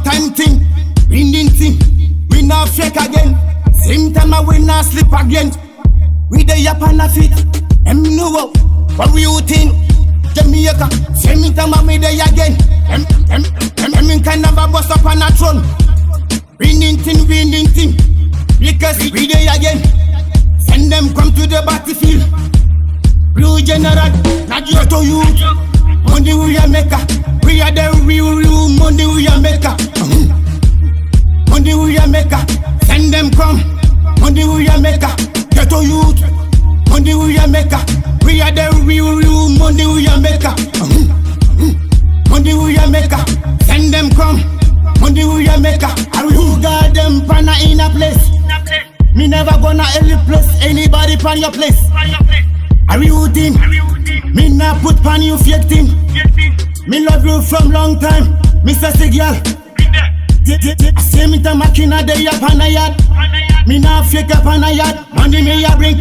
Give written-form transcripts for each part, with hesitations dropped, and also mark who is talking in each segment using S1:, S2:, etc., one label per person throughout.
S1: long time thing. Winning thing, we not fake again. Same time we not sleep again. We the Yaah on the feet, them know what we think. Jamaica, same time we there again. Them can never bust up on a throne. Winning thing, because we there again. Send them come to the battlefield. Blue general, not Ghetto youth. Money we are maker, we are the real money we are maker. Money we are maker, send them come. Money we are maker, Ghetto youth. Money we are maker, we are the real money we are maker. Money we are maker, send them come. Money we are maker, I will got them pana in a place. Me never gonna any place, anybody pan your place. Are you team? Me not put pan you fake team. Me love you from long time, Mr. Sigyal. Same time makina de Yaah pan a yard. Me not fake up on a yard. Money me a bring,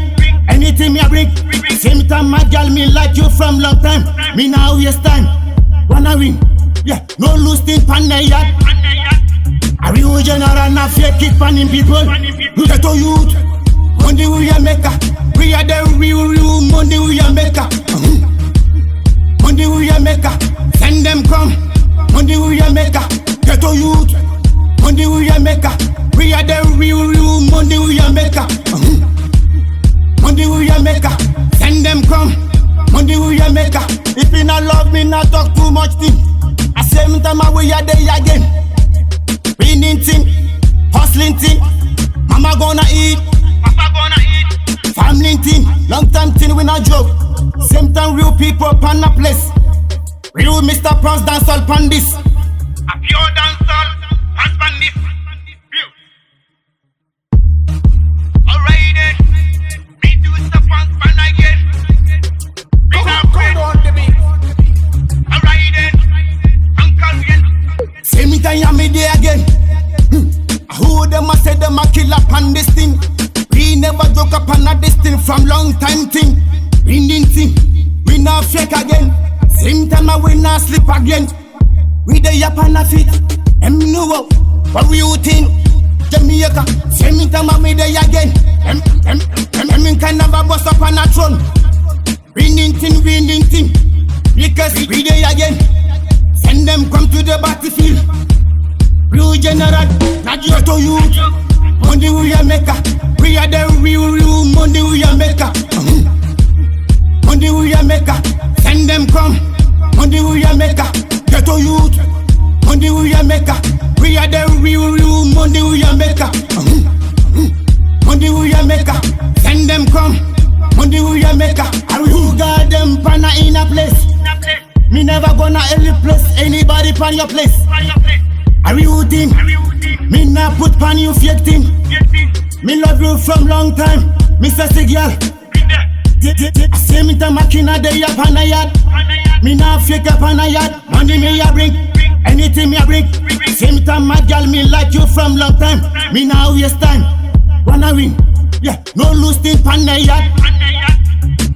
S1: anything me a bring. Same time my girl me like you from long time. Me now waste time, wanna win. Yeah, no lose thing pan the yard. Are you general not fake it panning people? Ghetto youth, money we are maker. We are the real money we are maker. Money we are maker, send them come. Money we are maker, Ghetto youth. Money we are maker, we are the real money we are maker. Money we are maker, send them come. Money we are maker. If you not love me, not talk too much thing. At same time we are there again. Winning thing, hustling thing. Mama gonna eat, family thing, long time thing we not joke. Same time real people pan a place. Real Mr. Pawnz dance all pan this. A pure dance all pan this. Alright then, me do stuff Pawnz pan again. Go on the beat. Alright then, Uncle Yen. Same time me there again. Who them a say them a kill up on this thing? We never joke up on this thing from long time thing. Winning thing, we not fake again. Same time we not sleep again. We the Yaah on the feet, them know what we think. Jamaica, same time we there again. Them can never bust up on a throne. Winning thing, because we there again. Send them come to the battlefield. Blue general, not Ghetto youth. Money we are maker, we are the real money we are maker. Money we are maker, send them come. Money we are maker, Ghetto youth. Money we are maker, we are the real money we are maker. Money we are maker, send them come. Money we are maker, I will got them pana in a place. Me never gonna any place, anybody pan your place. Are you team? Me not put pan you fake team. Me love you from long time, Mr. Sigyal. Same time makina de Yaah pan a yard. Me not fake up on a yard. Money me a bring, anything me a bring. Same time my girl me like you from long time. Me now waste time, wanna win. Yeah, no lose thing pan the yard.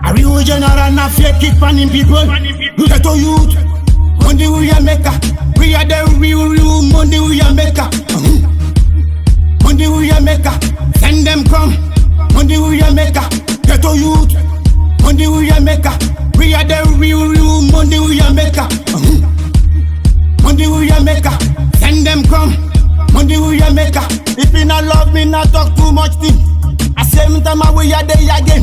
S1: Are you general not fake it panning people? Ghetto youth, money we are maker. We are the real money we are maker. Money we are maker, send them come. Money we are maker, Ghetto youth. Money we are maker, we are the real money we are maker. Money we are maker, send them come. Money we are maker. If you not love me, not talk too much thing. At same time we are there again.